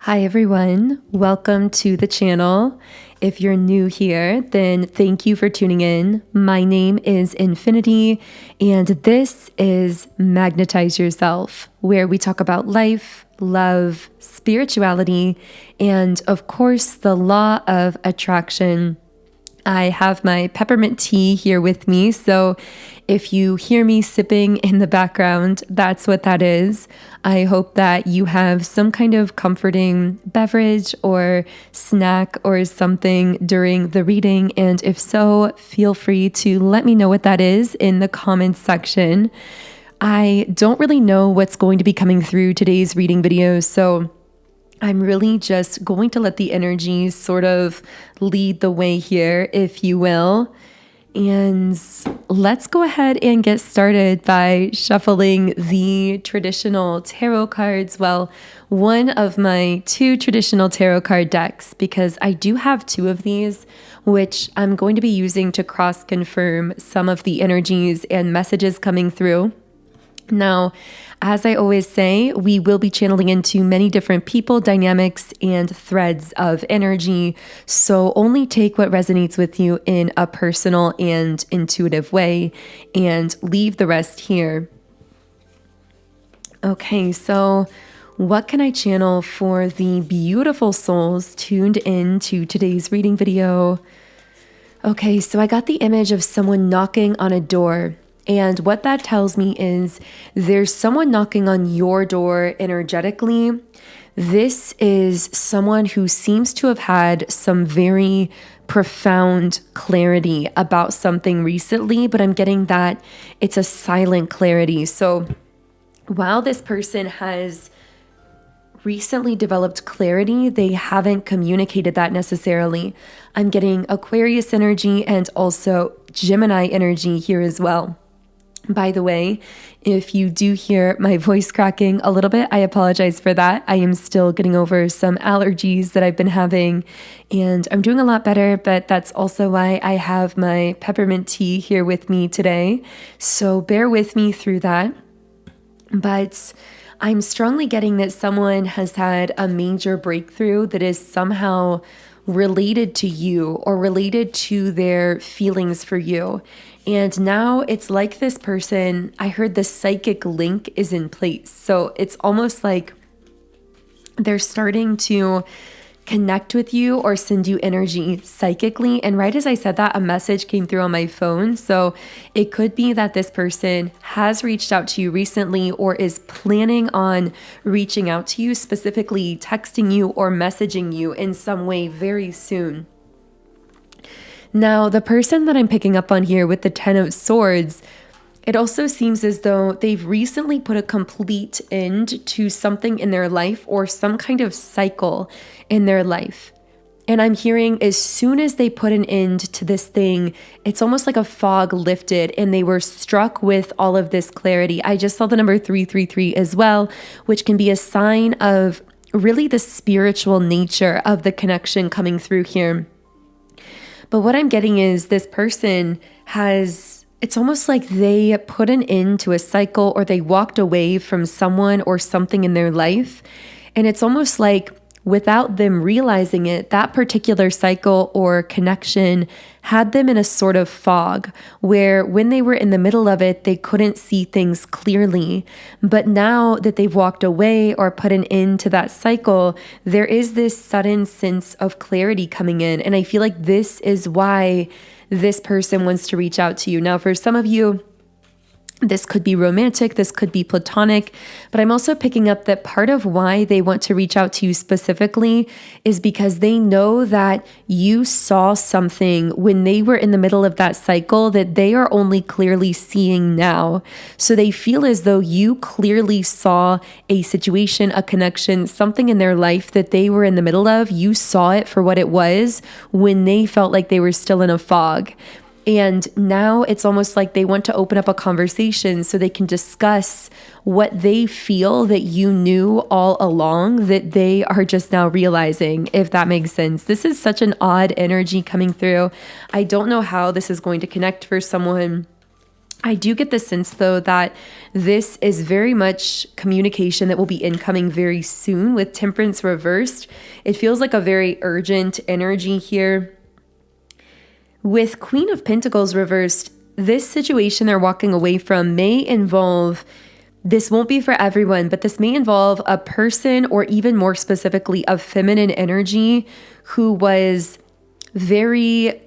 Hi everyone, welcome to the channel. If you're new here, then thank you for tuning in. My name is 𝗬𝗏, and this is Magnetize Yourself, where we talk about life, love, spirituality, and of course, the law of attraction. I have my peppermint tea here with me, so if you hear me sipping in the background, that's what that is. I hope that you have some kind of comforting beverage or snack or something during the reading, and if so, feel free to let me know what that is in the comments section. I don't really know what's going to be coming through today's reading video, so I'm really just going to let the energies sort of lead the way here, if you will. And let's go ahead and get started by shuffling the traditional tarot cards. Well, one of my two traditional tarot card decks, because I do have two of these, which I'm going to be using to cross-confirm some of the energies and messages coming through. Now, as I always say, we will be channeling into many different people, dynamics, and threads of energy. So only take what resonates with you in a personal and intuitive way and leave the rest here. Okay, so what can I channel for the beautiful souls tuned in to today's reading video? Okay, so I got the image of someone knocking on a door. And what that tells me is there's someone knocking on your door energetically. This is someone who seems to have had some very profound clarity about something recently, but I'm getting that it's a silent clarity. So while this person has recently developed clarity, they haven't communicated that necessarily. I'm getting Aquarius energy and also Gemini energy here as well. By the way, if you do hear my voice cracking a little bit, I apologize for that. I am still getting over some allergies that I've been having, and I'm doing a lot better, but that's also why I have my peppermint tea here with me today. So bear with me through that. But I'm strongly getting that someone has had a major breakthrough that is somehow related to you or related to their feelings for you. And now it's like this person, I heard the psychic link is in place. So it's almost like they're starting to connect with you or send you energy psychically. And right as I said that, a message came through on my phone. So it could be that this person has reached out to you recently or is planning on reaching out to you, specifically texting you or messaging you in some way very soon. Now, the person that I'm picking up on here with the Ten of Swords, it also seems as though they've recently put a complete end to something in their life or some kind of cycle in their life. And I'm hearing as soon as they put an end to this thing, it's almost like a fog lifted and they were struck with all of this clarity. I just saw the number 333 as well, which can be a sign of really the spiritual nature of the connection coming through here. But what I'm getting is this person it's almost like they put an end to a cycle or they walked away from someone or something in their life. And it's almost like without them realizing it, that particular cycle or connection had them in a sort of fog where when they were in the middle of it, they couldn't see things clearly. But now that they've walked away or put an end to that cycle, there is this sudden sense of clarity coming in. And I feel like this is why this person wants to reach out to you. Now, for some of you, this could be romantic, this could be platonic, but I'm also picking up that part of why they want to reach out to you specifically is because they know that you saw something when they were in the middle of that cycle that they are only clearly seeing now. So they feel as though you clearly saw a situation, a connection, something in their life that they were in the middle of. You saw it for what it was when they felt like they were still in a fog. And now it's almost like they want to open up a conversation so they can discuss what they feel that you knew all along that they are just now realizing, if that makes sense. This is such an odd energy coming through. I don't know how this is going to connect for someone. I do get the sense, though, that this is very much communication that will be incoming very soon with Temperance reversed. It feels like a very urgent energy here. With Queen of Pentacles reversed, this situation they're walking away from may involve, this won't be for everyone, but this may involve a person, or even more specifically, a feminine energy who was very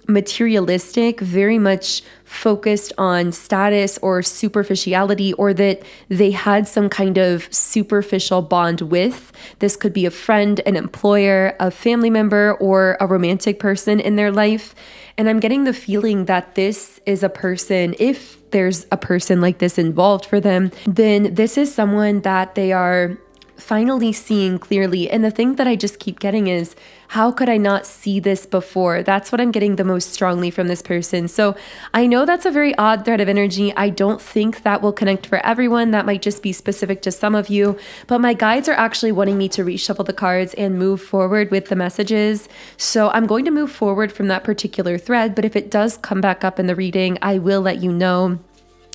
materialistic, very much focused on status or superficiality, or that they had some kind of superficial bond with. This could be a friend, an employer, a family member, or a romantic person in their life. And I'm getting the feeling that this is a person, if there's a person like this involved for them, then this is someone that they are finally seeing clearly. And the thing that I just keep getting is, how could I not see this before? That's what I'm getting the most strongly from this person. So I know that's a very odd thread of energy. I don't think that will connect for everyone. That might just be specific to some of you. But my guides are actually wanting me to reshuffle the cards and move forward with the messages. So I'm going to move forward from that particular thread. But if it does come back up in the reading, I will let you know.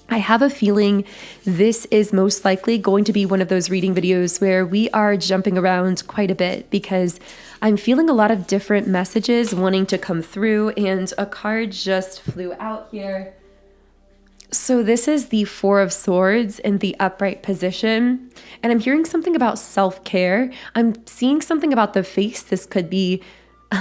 I have a feeling this is most likely going to be one of those reading videos where we are jumping around quite a bit, because I'm feeling a lot of different messages wanting to come through, and a card just flew out here. So this is the Four of Swords in the upright position, and I'm hearing something about self-care. I'm seeing something about the face. This could be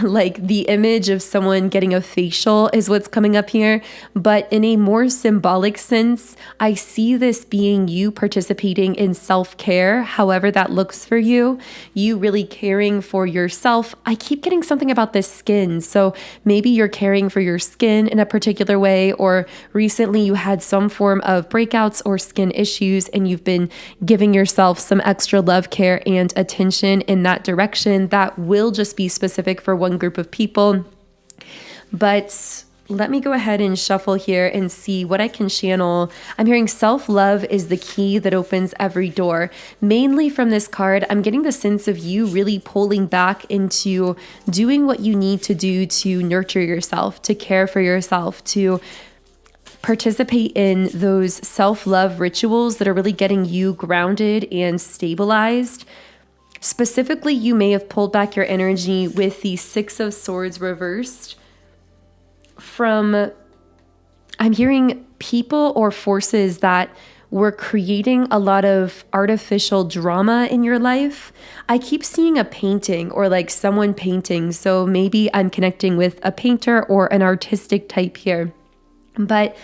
like the image of someone getting a facial is what's coming up here. But in a more symbolic sense, I see this being you participating in self-care, however that looks for you, you really caring for yourself. I keep getting something about the skin. So maybe you're caring for your skin in a particular way, or recently you had some form of breakouts or skin issues and you've been giving yourself some extra love, care, and attention in that direction. That will just be specific for one group of people. But let me go ahead and shuffle here and see what I can channel. I'm hearing self-love is the key that opens every door. Mainly from this card, I'm getting the sense of you really pulling back into doing what you need to do to nurture yourself, to care for yourself, to participate in those self-love rituals that are really getting you grounded and stabilized. Specifically, you may have pulled back your energy with the Six of Swords reversed from, I'm hearing people or forces that were creating a lot of artificial drama in your life. I keep seeing a painting or like someone painting. So maybe I'm connecting with a painter or an artistic type here. But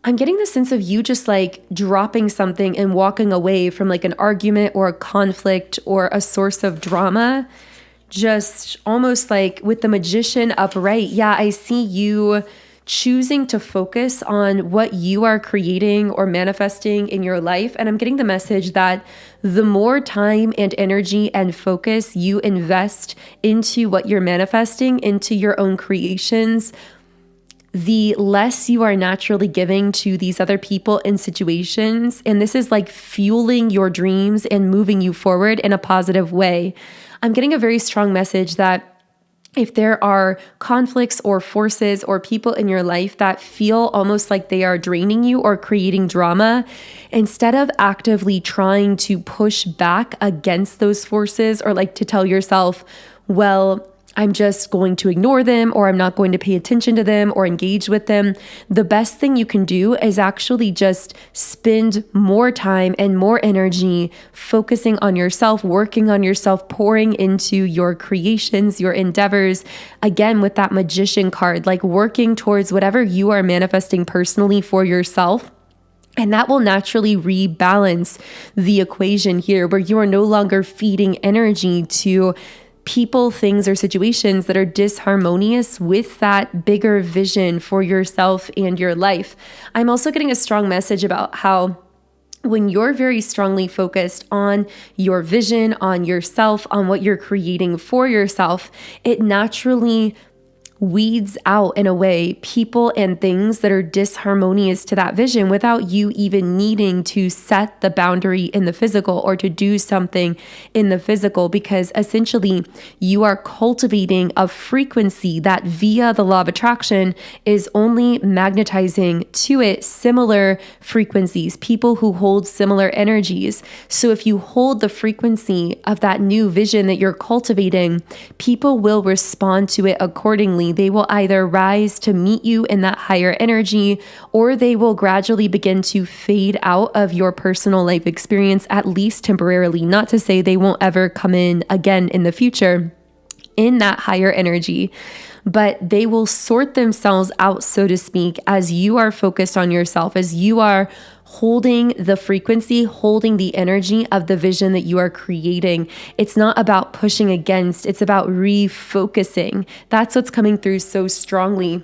I'm getting the sense of you just like dropping something and walking away from like an argument or a conflict or a source of drama. Just almost like with the Magician upright. Yeah, I see you choosing to focus on what you are creating or manifesting in your life. And I'm getting the message that the more time and energy and focus you invest into what you're manifesting, into your own creations, the less you are naturally giving to these other people and situations. And this is like fueling your dreams and moving you forward in a positive way. I'm getting a very strong message that if there are conflicts or forces or people in your life that feel almost like they are draining you or creating drama, instead of actively trying to push back against those forces or like to tell yourself, well, I'm just going to ignore them, or I'm not going to pay attention to them or engage with them. The best thing you can do is actually just spend more time and more energy focusing on yourself, working on yourself, pouring into your creations, your endeavors. Again, with that Magician card, like working towards whatever you are manifesting personally for yourself. And that will naturally rebalance the equation here, where you are no longer feeding energy to people, things, or situations that are disharmonious with that bigger vision for yourself and your life. I'm also getting a strong message about how when you're very strongly focused on your vision, on yourself, on what you're creating for yourself, it naturally weeds out in a way people and things that are disharmonious to that vision without you even needing to set the boundary in the physical or to do something in the physical, because essentially you are cultivating a frequency that via the law of attraction is only magnetizing to it similar frequencies, people who hold similar energies. So if you hold the frequency of that new vision that you're cultivating, people will respond to it accordingly. They will either rise to meet you in that higher energy, or they will gradually begin to fade out of your personal life experience, at least temporarily. Not to say they won't ever come in again in the future in that higher energy, but they will sort themselves out, so to speak, as you are focused on yourself, as you are holding the frequency, holding the energy of the vision that you are creating. It's not about pushing against, it's about refocusing. That's what's coming through so strongly.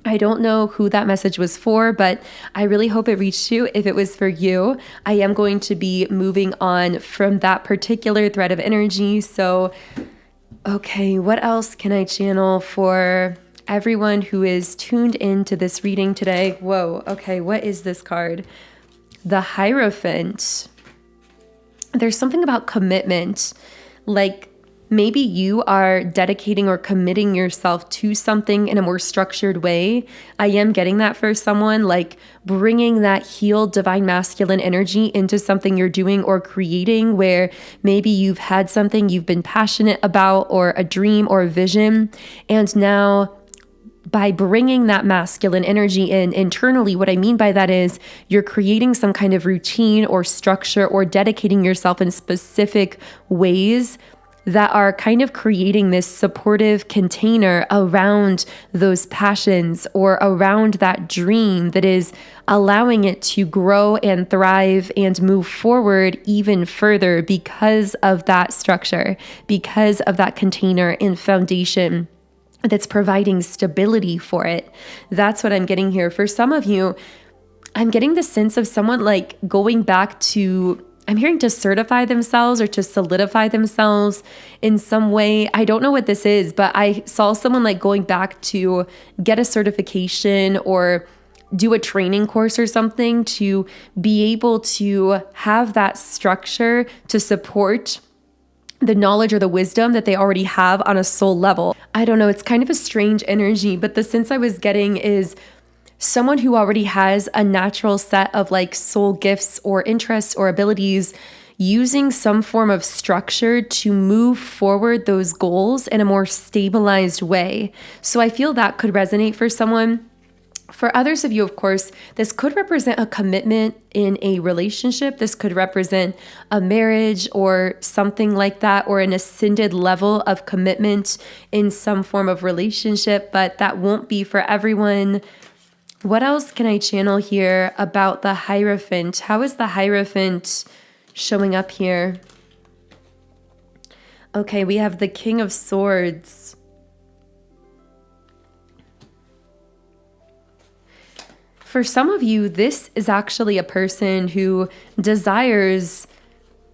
I don't know who that message was for, but I really hope it reached you. If it was for you, I am going to be moving on from that particular thread of energy. So, okay, what else can I channel for everyone who is tuned into this reading today? Whoa, okay, what is this card? The Hierophant. There's something about commitment, like maybe you are dedicating or committing yourself to something in a more structured way. I am getting that for someone, like bringing that healed divine masculine energy into something you're doing or creating, where maybe you've had something you've been passionate about, or a dream or a vision, and now by bringing that masculine energy in internally, what I mean by that is you're creating some kind of routine or structure, or dedicating yourself in specific ways that are kind of creating this supportive container around those passions or around that dream that is allowing it to grow and thrive and move forward even further because of that structure, because of that container and foundation that's providing stability for it. That's what I'm getting here. For some of you, I'm getting the sense of someone like going back to, I'm hearing to certify themselves or to solidify themselves in some way. I don't know what this is, but I saw someone like going back to get a certification or do a training course or something to be able to have that structure to support the knowledge or the wisdom that they already have on a soul level. I don't know, it's kind of a strange energy, but the sense I was getting is someone who already has a natural set of like soul gifts or interests or abilities, using some form of structure to move forward those goals in a more stabilized way. So I feel that could resonate for someone. For others of you, of course, this could represent a commitment in a relationship. This could represent a marriage or something like that, or an ascended level of commitment in some form of relationship, but that won't be for everyone. What else can I channel here about the Hierophant? How is the Hierophant showing up here? Okay, we have the King of Swords. For some of you, this is actually a person who desires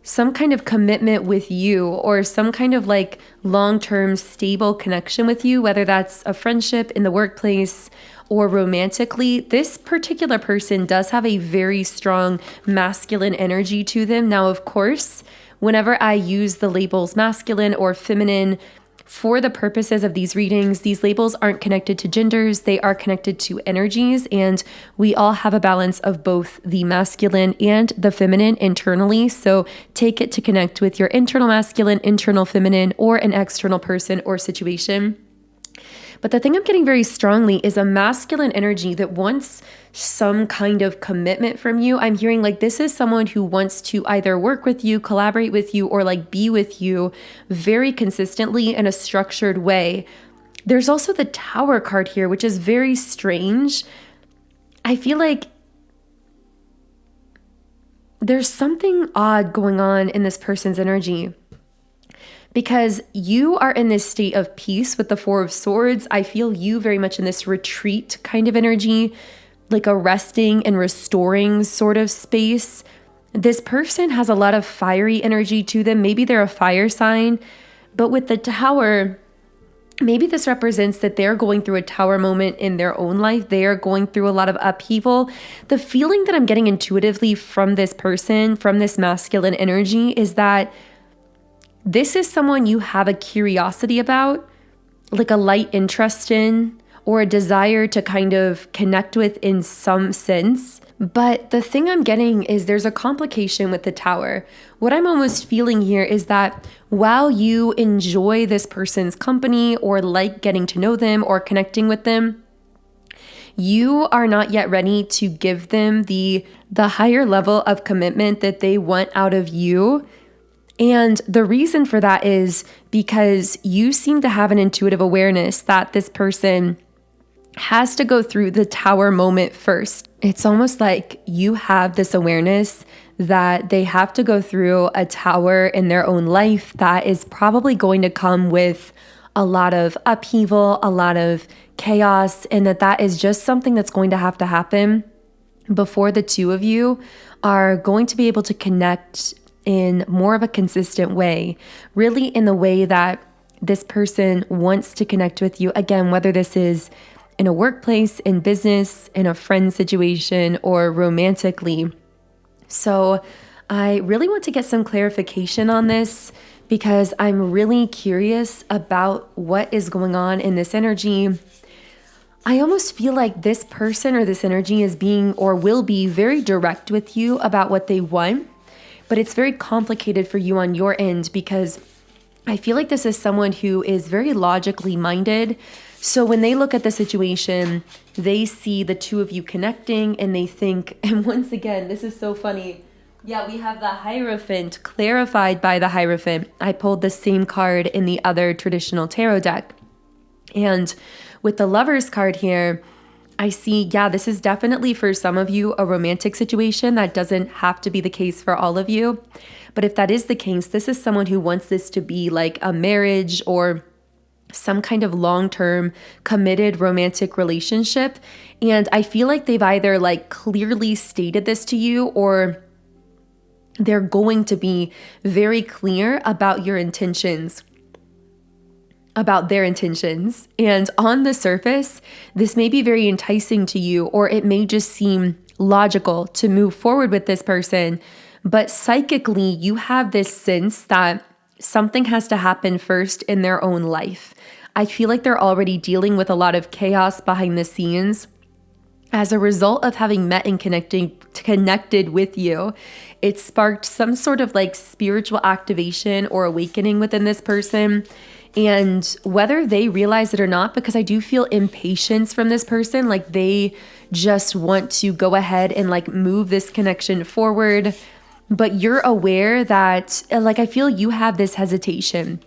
some kind of commitment with you, or some kind of like long-term stable connection with you, whether that's a friendship in the workplace or romantically. This particular person does have a very strong masculine energy to them. Now, of course, whenever I use the labels masculine or feminine, for the purposes of these readings, these labels aren't connected to genders, they are connected to energies, and we all have a balance of both the masculine and the feminine internally. So take it to connect with your internal masculine, internal feminine, or an external person or situation. But the thing I'm getting very strongly is a masculine energy that wants some kind of commitment from you. I'm hearing like this is someone who wants to either work with you, collaborate with you, or like be with you very consistently in a structured way. There's also the Tower card here, which is very strange. I feel like there's something odd going on in this person's energy, because you are in this state of peace with the Four of Swords. I feel you very much in this retreat kind of energy, like a resting and restoring sort of space. This person has a lot of fiery energy to them. Maybe they're a fire sign, but with the Tower, Maybe this represents that they're going through a tower moment in their own life. They are going through a lot of upheaval. The feeling that I'm getting intuitively from this person, from this masculine energy, is that this is someone you have a curiosity about, like a light interest in, or a desire to kind of connect with in some sense. But the thing I'm getting is there's a complication with the tower. What I'm almost feeling here is that while you enjoy this person's company or like getting to know them or connecting with them, you are not yet ready to give them the higher level of commitment that they want out of you. And the reason for that is because you seem to have an intuitive awareness that this person has to go through the tower moment first. It's almost like you have this awareness that they have to go through a tower in their own life that is probably going to come with a lot of upheaval, a lot of chaos, and that is just something that's going to happen before the two of you are going to be able to connect in more of a consistent way, really in the way that this person wants to connect with you. Again, whether this is in a workplace, in business, in a friend situation, or romantically. So I really want to get some clarification on this because I'm really curious about what is going on in this energy. I almost feel like this person or this energy is being or will be very direct with you about what they want, but it's very complicated for you on your end because I feel like this is someone who is very logically minded. So when they look at the situation, they see the two of you connecting and they think, and once again, this is so funny. Yeah, we have the Hierophant clarified by the Hierophant. I pulled the same card in the other traditional tarot deck. And with the Lovers card here, I see, yeah, this is definitely for some of you a romantic situation. That doesn't have to be the case for all of you. But if that is the case, this is someone who wants this to be like a marriage or some kind of long-term committed romantic relationship. And I feel like they've either like clearly stated this to you or they're going to be very clear about your intentions, about their intentions. And on the surface, this may be very enticing to you, or it may just seem logical to move forward with this person. But psychically, you have this sense that something has to happen first in their own life. I feel like they're already dealing with a lot of chaos behind the scenes. As a result of having met and connected with you, it sparked some sort of like spiritual activation or awakening within this person. And whether they realize it or not, because I do feel impatience from this person, like they just want to go ahead and like move this connection forward. But you're aware that, like, I feel you have this hesitation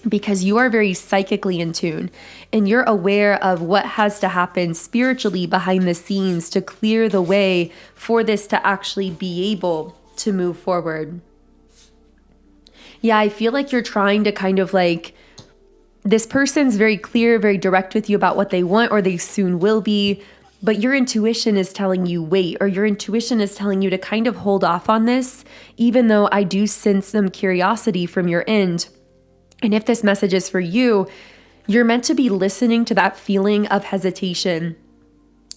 because you are very psychically in tune and you're aware of what has to happen spiritually behind the scenes to clear the way for this to actually be able to move forward. Yeah, I feel like you're trying to kind of like, this person's very clear, very direct with you about what they want, or they soon will be. But your intuition is telling you wait, or your intuition is telling you to kind of hold off on this, even though I do sense some curiosity from your end. And if this message is for you, you're meant to be listening to that feeling of hesitation,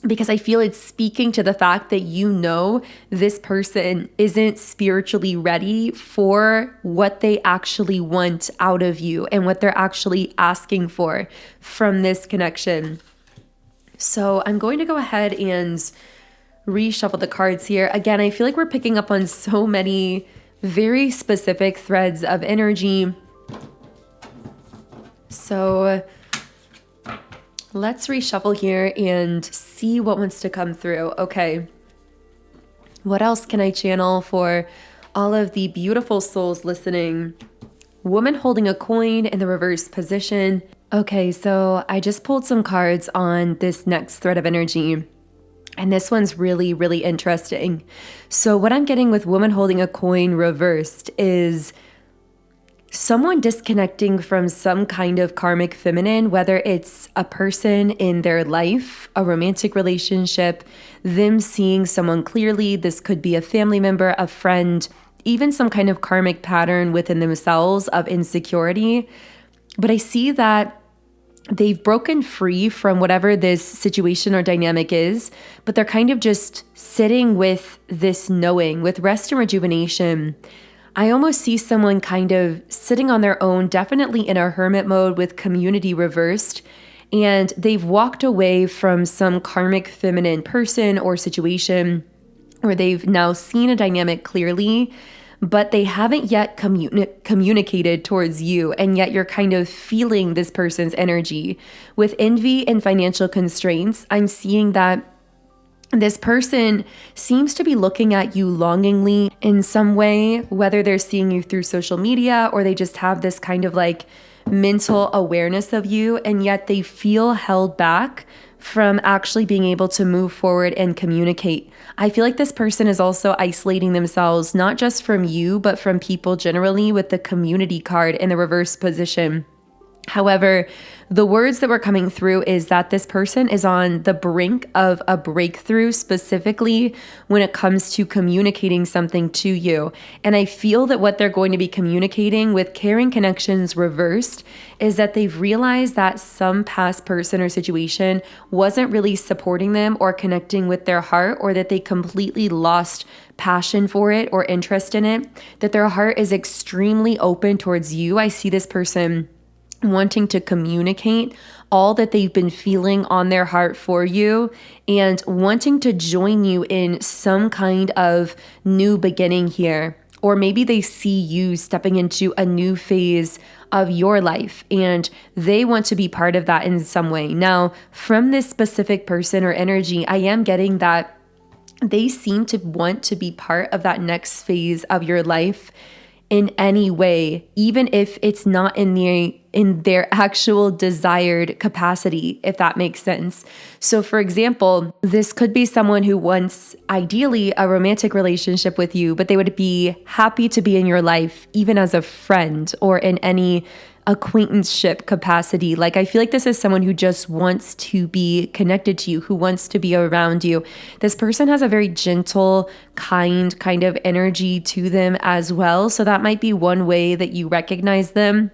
because I feel it's speaking to the fact that you know this person isn't spiritually ready for what they actually want out of you and what they're actually asking for from this connection. So I'm going to go ahead and reshuffle the cards here. Again, I feel like we're picking up on so many very specific threads of energy. So let's reshuffle here and see what wants to come through. Okay. What else can I channel for all of the beautiful souls listening? Woman holding a coin in the reverse position. Okay, so I just pulled some cards on this next thread of energy, and this one's really, really interesting. So what I'm getting with woman holding a coin reversed is someone disconnecting from some kind of karmic feminine, whether it's a person in their life, a romantic relationship, them seeing someone clearly. This could be a family member, a friend, even some kind of karmic pattern within themselves of insecurity. But I see that they've broken free from whatever this situation or dynamic is, but they're kind of just sitting with this knowing, with rest and rejuvenation. I almost see someone kind of sitting on their own, definitely in a hermit mode with community reversed, and they've walked away from some karmic feminine person or situation, or they've now seen a dynamic clearly, but they haven't yet communicated towards you, and yet you're kind of feeling this person's energy. With envy and financial constraints, I'm seeing that this person seems to be looking at you longingly in some way, whether they're seeing you through social media or they just have this kind of like mental awareness of you, and yet they feel held back from actually being able to move forward and communicate. I feel like this person is also isolating themselves, not just from you, but from people generally, with the community card in the reverse position. However, the words that were coming through is that this person is on the brink of a breakthrough, specifically when it comes to communicating something to you. And I feel that what they're going to be communicating with caring connections reversed is that they've realized that some past person or situation wasn't really supporting them or connecting with their heart, or that they completely lost passion for it or interest in it, that their heart is extremely open towards you. I see this person wanting to communicate all that they've been feeling on their heart for you, and wanting to join you in some kind of new beginning here. Or maybe they see you stepping into a new phase of your life and they want to be part of that in some way. Now, from this specific person or energy, I am getting that they seem to want to be part of that next phase of your life in any way, even if it's not in their actual desired capacity, if that makes sense. So for example, this could be someone who wants ideally a romantic relationship with you, but they would be happy to be in your life, even as a friend or in any acquaintanceship capacity. Like, I feel like this is someone who just wants to be connected to you, who wants to be around you. This person has a very gentle, kind of energy to them as well. So that might be one way that you recognize them.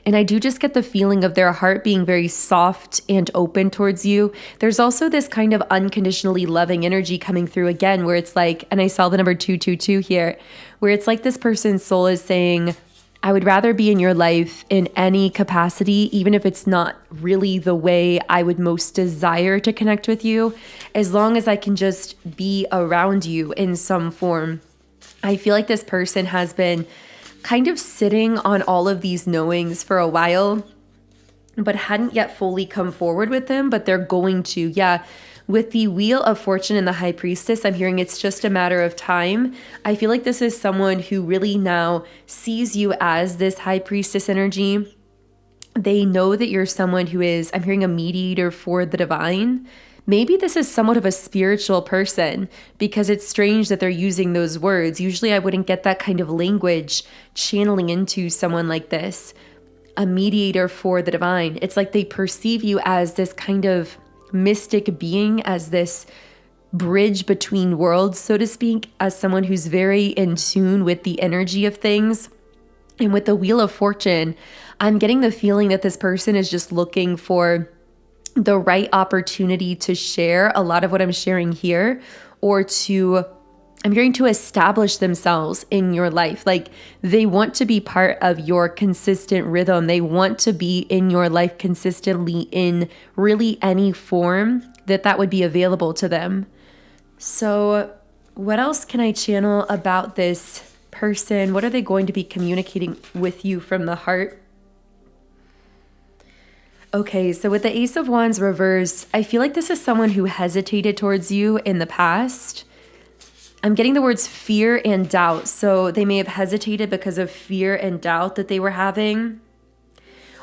And I do just get the feeling of their heart being very soft and open towards you. There's also this kind of unconditionally loving energy coming through again, where it's like, and I saw the number 222 here, where it's like this person's soul is saying, I would rather be in your life in any capacity, even if it's not really the way I would most desire to connect with you, as long as I can just be around you in some form. I feel like this person has been kind of sitting on all of these knowings for a while, but hadn't yet fully come forward with them, but they're going to. Yeah. With the Wheel of Fortune and the High Priestess, I'm hearing it's just a matter of time. I feel like this is someone who really now sees you as this High Priestess energy. They know that you're someone who is, I'm hearing, a mediator for the divine. Maybe this is somewhat of a spiritual person, because it's strange that they're using those words. Usually I wouldn't get that kind of language channeling into someone like this. A mediator for the divine. It's like they perceive you as this kind of mystic being, as this bridge between worlds, so to speak, as someone who's very in tune with the energy of things. And with the Wheel of Fortune, I'm getting the feeling that this person is just looking for the right opportunity to share a lot of what I'm sharing here, or to, I'm hearing, to establish themselves in your life. Like, they want to be part of your consistent rhythm. They want to be in your life consistently in really any form that would be available to them. So what else can I channel about this person? What are they going to be communicating with you from the heart? Okay, so with the Ace of Wands reversed, I feel like this is someone who hesitated towards you in the past. I'm getting the words fear and doubt. So they may have hesitated because of fear and doubt that they were having,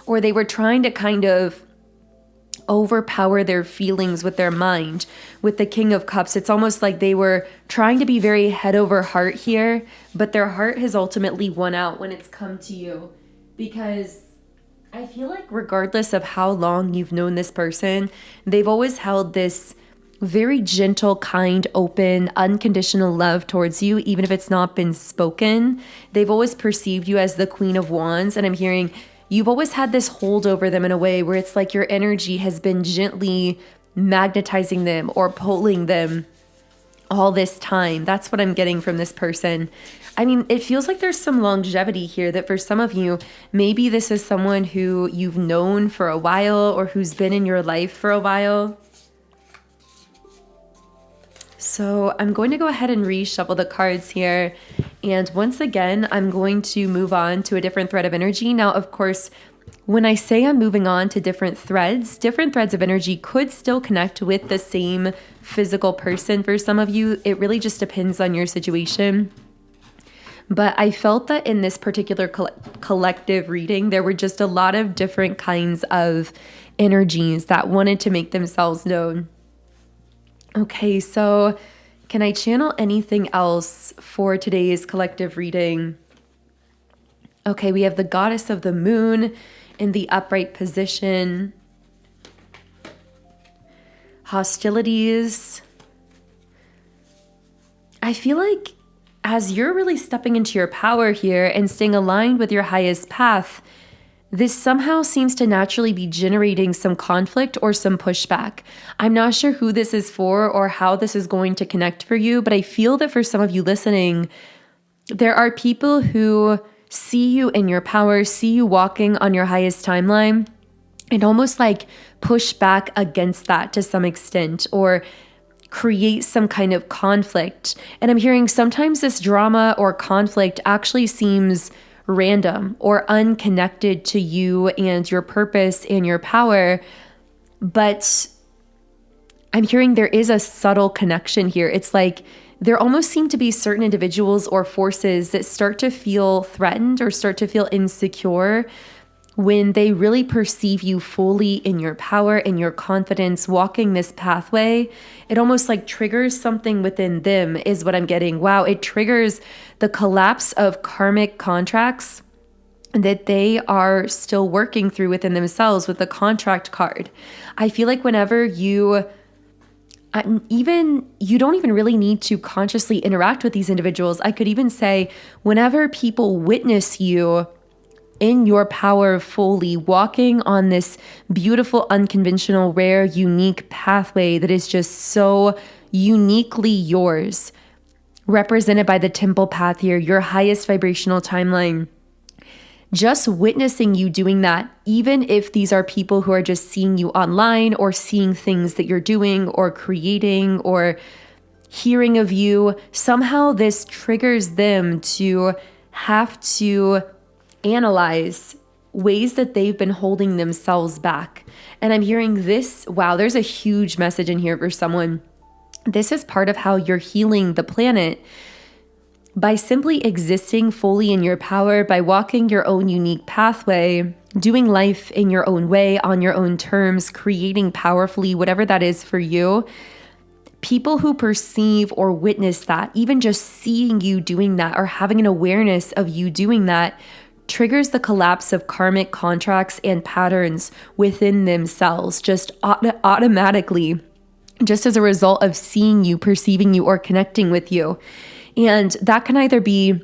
or they were trying to kind of overpower their feelings with their mind. With the King of Cups, it's almost like they were trying to be very head over heart here, but their heart has ultimately won out when it's come to you, because I feel like regardless of how long you've known this person, they've always held this very gentle, kind, open, unconditional love towards you, even if it's not been spoken. They've always perceived you as the Queen of Wands, and I'm hearing you've always had this hold over them in a way where it's like your energy has been gently magnetizing them or pulling them all this time. That's what I'm getting from this person. I mean, it feels like there's some longevity here, that for some of you, maybe this is someone who you've known for a while or who's been in your life for a while. So I'm going to go ahead and reshuffle the cards here. And once again, I'm going to move on to a different thread of energy. Now, of course, when I say I'm moving on to different threads of energy could still connect with the same physical person for some of you. It really just depends on your situation. But I felt that in this particular collective reading, there were just a lot of different kinds of energies that wanted to make themselves known. Okay, so can I channel anything else for today's collective reading? Okay, we have the goddess of the moon in the upright position. Hostilities. I feel like as you're really stepping into your power here and staying aligned with your highest path, this somehow seems to naturally be generating some conflict or some pushback. I'm not sure who this is for or how this is going to connect for you, but I feel that for some of you listening, there are people who see you in your power, see you walking on your highest timeline, and almost like push back against that to some extent or create some kind of conflict. And I'm hearing sometimes this drama or conflict actually seems random or unconnected to you and your purpose and your power. But I'm hearing there is a subtle connection here. It's like there almost seem to be certain individuals or forces that start to feel threatened or start to feel insecure when they really perceive you fully in your power and your confidence walking this pathway. It almost like triggers something within them is what I'm getting. Wow, it triggers the collapse of karmic contracts that they are still working through within themselves with the contract card. I feel like whenever you don't even really need to consciously interact with these individuals. I could even say whenever people witness you in your power fully, walking on this beautiful, unconventional, rare, unique pathway that is just so uniquely yours, represented by the temple path here, your highest vibrational timeline. Just witnessing you doing that, even if these are people who are just seeing you online or seeing things that you're doing or creating or hearing of you, somehow this triggers them to have to analyze ways that they've been holding themselves back. And I'm hearing this, wow, there's a huge message in here for someone. This is part of how you're healing the planet by simply existing fully in your power, by walking your own unique pathway, doing life in your own way, on your own terms, creating powerfully, whatever that is for you. People who perceive or witness that, even just seeing you doing that or having an awareness of you doing that, triggers the collapse of karmic contracts and patterns within themselves, just automatically, just as a result of seeing you, perceiving you, or connecting with you. And that can either be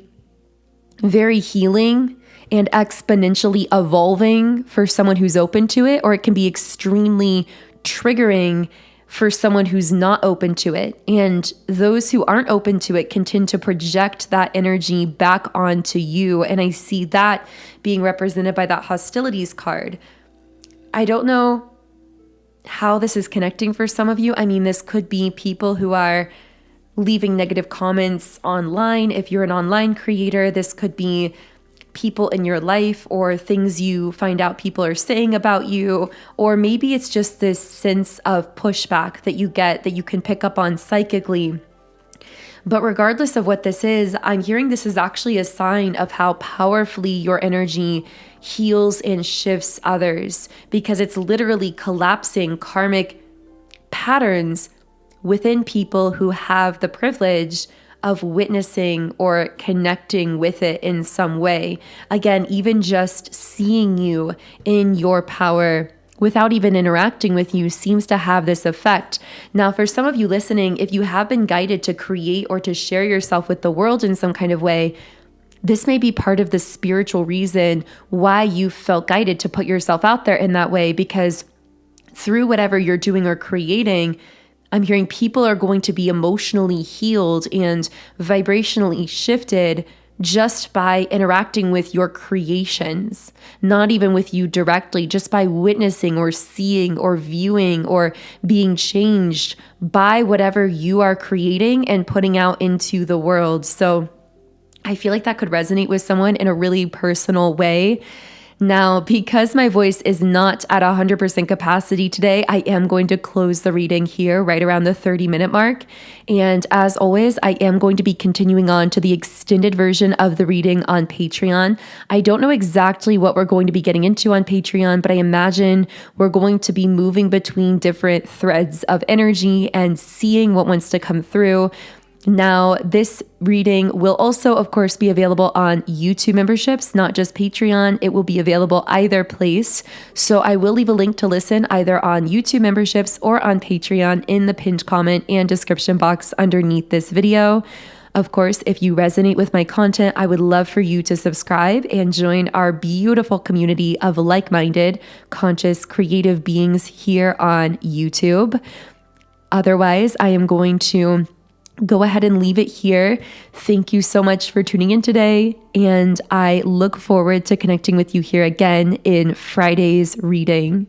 very healing and exponentially evolving for someone who's open to it, or it can be extremely triggering for someone who's not open to it. And those who aren't open to it can tend to project that energy back onto you. And I see that being represented by that hostilities card. I don't know how this is connecting for some of you. I mean, this could be people who are leaving negative comments online. If you're an online creator, this could be people in your life or things you find out people are saying about you, or maybe it's just this sense of pushback that you get that you can pick up on psychically. But regardless of what this is, I'm hearing this is actually a sign of how powerfully your energy heals and shifts others, because it's literally collapsing karmic patterns within people who have the privilege of witnessing or connecting with it in some way. Again, even just seeing you in your power without even interacting with you seems to have this effect. Now, for some of you listening, if you have been guided to create or to share yourself with the world in some kind of way, this may be part of the spiritual reason why you felt guided to put yourself out there in that way, because through whatever you're doing or creating, I'm hearing people are going to be emotionally healed and vibrationally shifted just by interacting with your creations, not even with you directly, just by witnessing or seeing or viewing or being changed by whatever you are creating and putting out into the world. So I feel like that could resonate with someone in a really personal way. Now, because my voice is not at 100% capacity today, I am going to close the reading here right around the 30-minute mark. And as always, I am going to be continuing on to the extended version of the reading on Patreon. I don't know exactly what we're going to be getting into on Patreon, but I imagine we're going to be moving between different threads of energy and seeing what wants to come through. Now, this reading will also, of course, be available on YouTube memberships, not just Patreon. It will be available either place. So I will leave a link to listen either on YouTube memberships or on Patreon in the pinned comment and description box underneath this video. Of course, if you resonate with my content, I would love for you to subscribe and join our beautiful community of like-minded, conscious, creative beings here on YouTube. Otherwise, I am going to go ahead and leave it here. Thank you so much for tuning in today, and I look forward to connecting with you here again in Friday's reading.